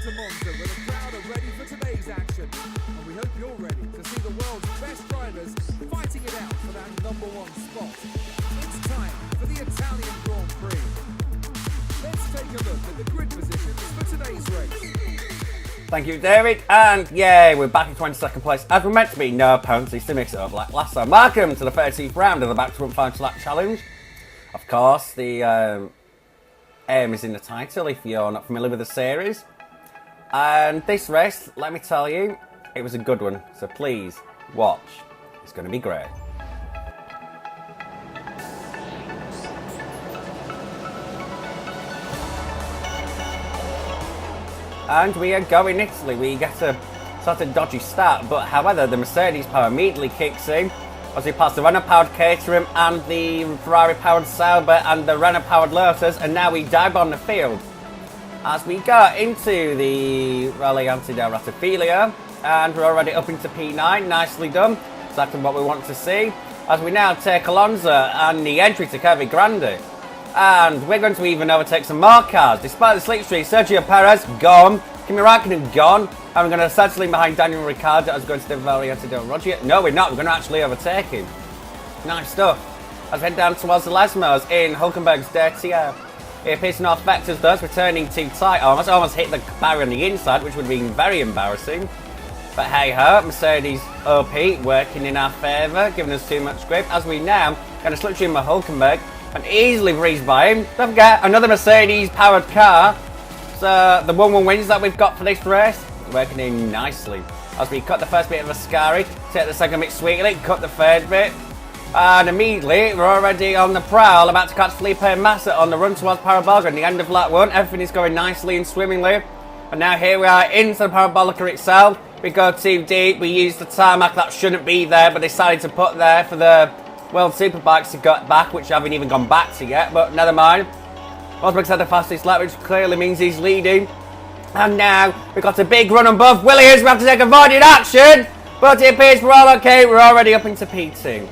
to Monza where the crowd are ready for today's action. And we hope you're ready to see the world's best drivers fighting it out for that #1 spot. It's time for the Italian Grand Prix. Let's take a look at the grid positions for today's race. Thank you, David. And yay, we're back in 22nd place as we're meant to be. No penalties to mix it up like last time. Welcome to the 13th round of the Back to Front Final Lap Challenge. Of course, the aim is in the title if you're not familiar with the series. And this race, let me tell you, it was a good one. So please watch. It's going to be great. And we are going Italy. We get a sort of dodgy start, but however, the Mercedes power immediately kicks in as we pass the Renault-powered Caterham and the Ferrari-powered Sauber and the Renault-powered Lotus, and now we dive on the field as we go into the Rally del Ratifilia, and we're already up into P9. Nicely done. Exactly what we want to see. As we now take Alonso and the entry to Curva Grande. And we're going to even overtake some more cars. Despite the slipstream, Sergio Perez gone, Kimi Raikkonen gone, and we're going to settle in behind Daniel Ricciardo as going to the Variante del Roggia. No, we're not. We're going to actually overtake him. Nice stuff. As we head down towards the Lesmos in Hulkenberg's DTR. It appears to not affect us, though, returning too tight. Almost hit the barrier on the inside, which would have been very embarrassing. But hey ho, Mercedes OP working in our favour, giving us too much grip. As we now get a slipstream with Hulkenberg and easily breeze by him. Don't forget, another Mercedes-powered car. So the 1-1 wins that we've got for this race, working in nicely. As we cut the first bit of Ascari, take the second bit sweetly, cut the third bit. And immediately, we're already on the prowl, about to catch Felipe Massa on the run towards Parabolica. At the end of lap 1, everything is going nicely and swimmingly. And now here we are into the Parabolica itself. We go too deep, we use the tarmac that shouldn't be there, but decided to put there for the World Superbikes to get back, which I haven't even gone back to yet, but never mind. Rosberg's had the fastest lap, which clearly means he's leading. And now, we've got a big run above Williams. We have to take avoided action, but it appears we're all okay. We're already up into P2.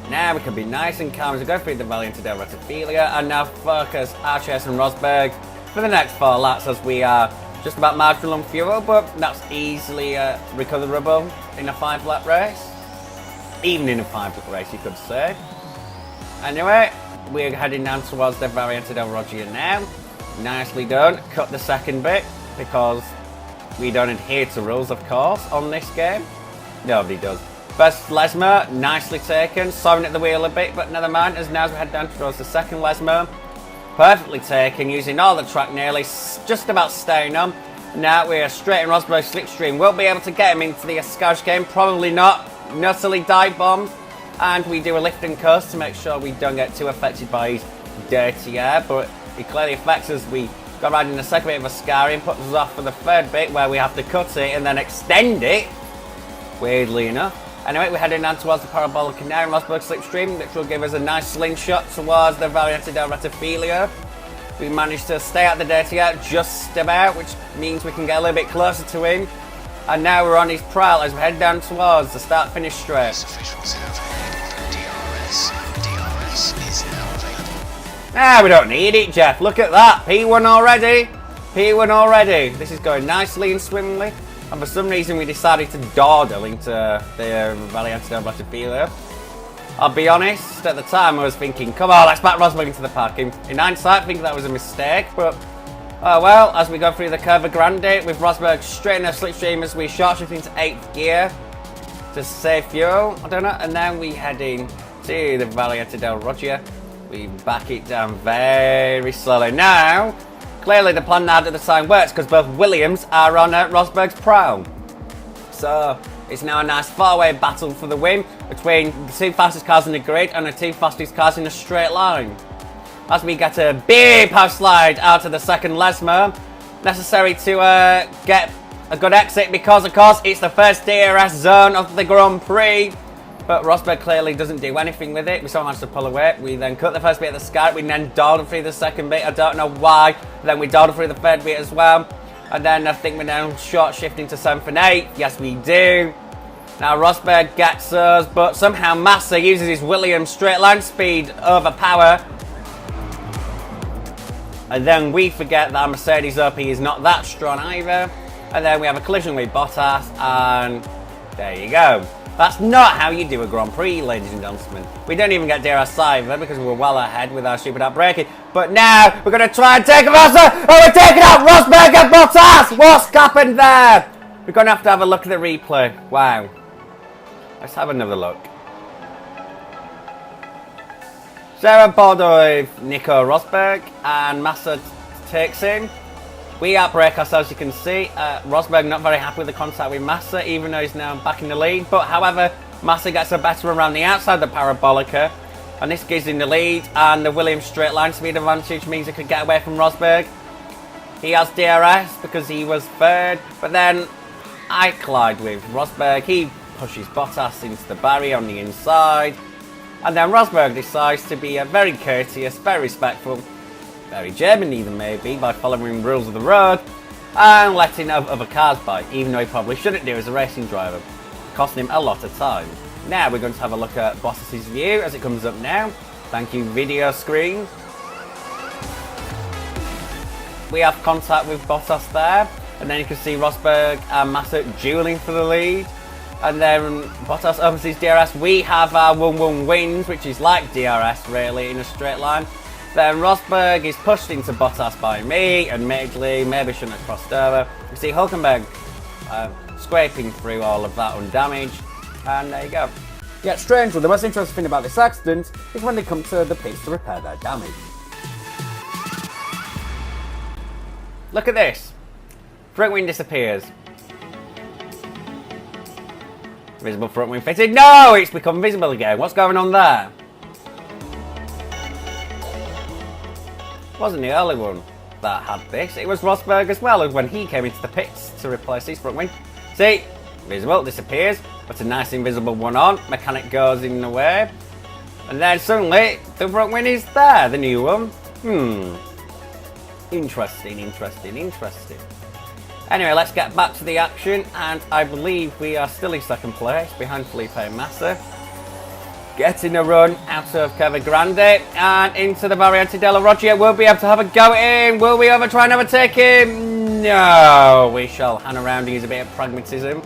Now we can be nice and calm as we go through the Variante del Ratifilia, and now focus our chase and Rosberg for the next 4 laps as we are just about marginal on fuel, but that's easily recoverable in a 5-lap race. Even in a 5-lap race, you could say. Anyway, we're heading down towards the Variante del Roggia now. Nicely done. Cut the second bit because we don't adhere to rules, of course, on this game. Nobody does. First Lesmo, nicely taken. Sawing at the wheel a bit, but never mind. As now as we head down towards the second Lesmo. Perfectly taken, using all the track nearly, just about staying on. Now we're straight in Rosberg's slipstream. We'll be able to get him into the Ascari game. Probably not. Nuttily dive bomb. And we do a lift and coast to make sure we don't get too affected by his dirty air. But it clearly affects us. We got right in the second bit of Ascari and puts us off for the third bit where we have to cut it and then extend it. Weirdly enough. Anyway, we're heading down towards the Parabolica now in Rosberg slipstream, which will give us a nice slingshot towards the Variante del Ratifilia. We managed to stay out the dirty air just about, which means we can get a little bit closer to him. And now we're on his prowl as we head down towards the start-finish straight. DRS is now available. We don't need it, Jeff. Look at that. P1 already. P1 already. This is going nicely and swimmingly. And for some reason, we decided to dawdle into the Variante del Ratifilia. I'll be honest, at the time I was thinking, come on, let's back Rosberg into the parking. In hindsight, I think that was a mistake, but oh well, as we go through the Curva Grande with Rosberg straight in our slipstream as we short shift into 8th gear to save fuel, I don't know, and then we head in to the Variante del Roggia. We back it down very slowly. Now, clearly the plan now at the time works because both Williams are on Rosberg's prowl. So it's now a nice 4-way battle for the win between the 2 fastest cars in the grid and the 2 fastest cars in a straight line. As we get a big power slide out of the second Lesmo, necessary to get a good exit because, of course, it's the first DRS zone of the Grand Prix. But Rosberg clearly doesn't do anything with it. We still managed to pull away. We then cut the first bit of the sky. We then dawdled through the second bit. I don't know why. Then we dawdled through the third bit as well. And then I think we're now short shifting to 7th and 8th. Yes, we do. Now Rosberg gets us, but somehow Massa uses his Williams straight line speed over power. And then we forget that our Mercedes OP is not that strong either. And then we have a collision with Bottas, and there you go. That's not how you do a Grand Prix, ladies and gentlemen. We don't even get DRS either because we're well ahead with our stupid outbraking. But now we're going to try and take a Massa, and we're taking out Rosberg and Bottas. What's happened there? We're going to have a look at the replay. Wow. Let's have another look. Sarah Bordeaux with Nico Rosberg, and Massa takes in. We outbrake ourselves, you can see. Rosberg not very happy with the contact with Massa, even though he's now back in the lead. But however, Massa gets a better around the outside of the Parabolica, and this gives him the lead. And the Williams straight line speed advantage means he could get away from Rosberg. He has DRS because he was third, but then I collide with Rosberg. He pushes Bottas into the barrier on the inside, and then Rosberg decides to be very courteous, very respectful, very German even maybe, by following the rules of the road and letting other cars by, even though he probably shouldn't do as a racing driver, costing him a lot of time. Now we're going to have a look at Bottas' view as it comes up now. Thank you, video screen. We have contact with Bottas there, and then you can see Rosberg and Massa dueling for the lead. And then Bottas opens his DRS. We have our 1-1 wins, which is like DRS really in a straight line. Then Rosberg is pushed into Bottas by me, admittedly, maybe shouldn't have crossed over. You see Hulkenberg scraping through all of that undamaged, and there you go. Yet strangely, the most interesting thing about this accident is when they come to the pits to repair their damage. Look at this. Front wing disappears. Visible front wing fitted. No, it's become visible again. What's going on there? Wasn't the only one that had this. It was Rosberg as well, as when he came into the pits to replace his front wing. See, visible, disappears, but a nice invisible one on. Mechanic goes in the way, and then suddenly the front wing is there, the new one. Interesting. Anyway, let's get back to the action, and I believe we are still in second place behind Felipe Massa. Getting a run out of Curva Grande and into the Variante della Roggia. We'll be able to have a go at him. Will we ever try and overtake him? No. We shall hang around and use a bit of pragmatism.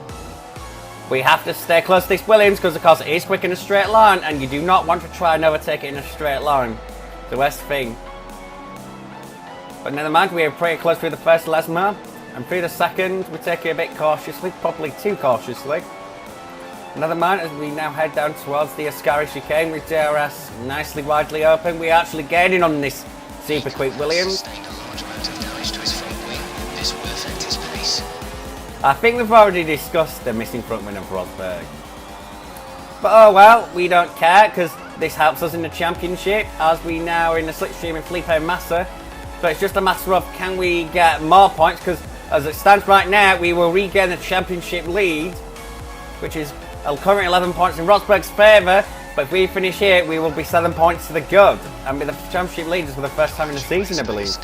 We have to stay close to this Williams because, of course, it is quick in a straight line, and you do not want to try and overtake it in a straight line. The worst thing. But never mind, we are pretty close through the first Lesmo, and through the second, we're taking a bit cautiously, probably too cautiously. Never mind, as we now head down towards the Ascari chicane with DRS nicely widely open. We're actually gaining on this super quick Williams. I think we've already discussed the missing front wing of Rosberg. But oh well, we don't care because this helps us in the championship as we now are in the slipstream in Felipe Massa. So it's just a matter of can we get more points, because as it stands right now, we will regain the championship lead, which is currently 11 points in Rosberg's favour, but if we finish here, we will be 7 points to the good, and be the championship leaders for the first time in the season, I believe.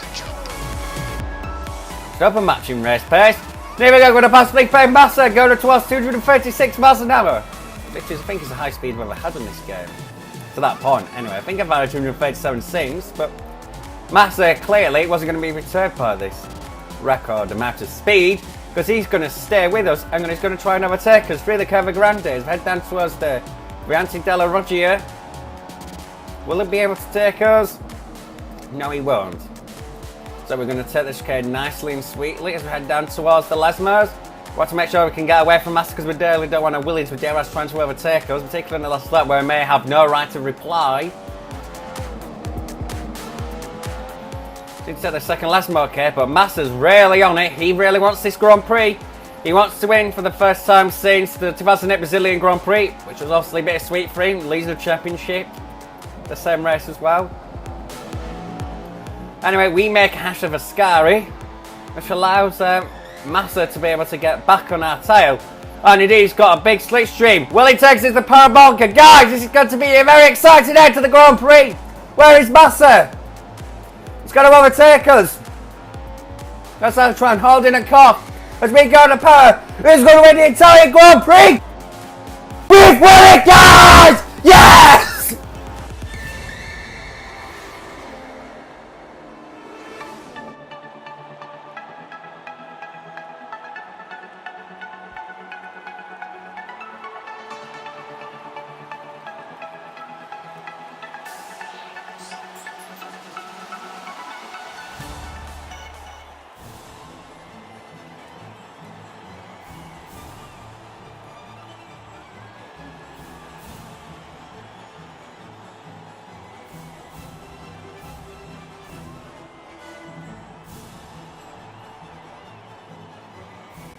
Open matching race pace. Here we go, going to pass Felipe Massa, going towards 236 miles an hour, which is, I think is the highest speed we've ever had in this game. To that point, anyway. I think I've had 237 since, but Massa clearly wasn't going to be perturbed by this record amount of speed, because he's going to stay with us and he's going to try and overtake us through the Curva Grande. Head down towards the Variante della Roggia. Will he be able to take us? No, he won't. So we're going to take the chicane nicely and sweetly as we head down towards the Lesmos. We want to make sure we can get away from Massa because we really don't want to Williams with DRS trying to overtake us, particularly in the last lap where we may have no right of reply. Did set the second Lesmo, okay, but Massa's really on it. He really wants this Grand Prix. He wants to win for the first time since the 2008 Brazilian Grand Prix, which was obviously bittersweet for him. Leads the championship, the same race as well. Anyway, we make a hash of Ascari, which allows Massa to be able to get back on our tail. And indeed, he's got a big slipstream. Will he take us the Parabolica? Guys, this is going to be a very exciting end to the Grand Prix. Where is Massa? He's going to overtake us. Let's have to try and hold in a cough as we go to power. Who's going to win the Italian Grand Prix? We've won it, guys! Yes!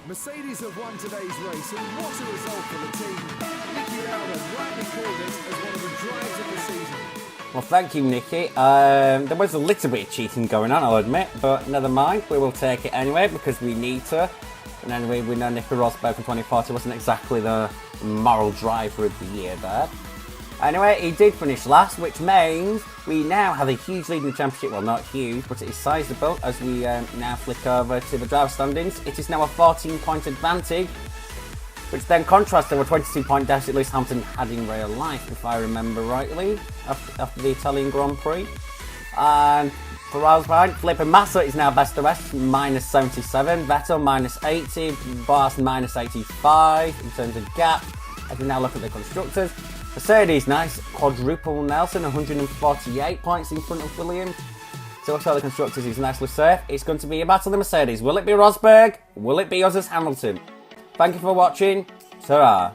Mercedes have won today's race, and what a result for the team. Nicky Lauda rightly called it as one of the drives of the season. Well, thank you, Nicky. There was a little bit of cheating going on, I'll admit, but never mind. We will take it anyway because we need to. And anyway, we know Nicky Rosberg from 2040 wasn't exactly the moral driver of the year there. Anyway, he did finish last, which means we now have a huge lead in the championship. Well, not huge, but it is sizable as we now flick over to the driver standings. It is now a 14-point advantage, which then contrasts to a 22-point deficit Lewis Hamilton had in real life, if I remember rightly, after the Italian Grand Prix. And for Rails behind, Felipe Massa is now best of rest, minus 77. Vettel, minus 80. Bottas, minus 85 in terms of gap. As we now look at the constructors. Mercedes, nice quadruple Nelson, 148 points in front of Williams. So looks like the constructors is nicely safe. It's going to be a battle of the Mercedes. Will it be Rosberg? Will it be us as Hamilton? Thank you for watching. Ta-ra.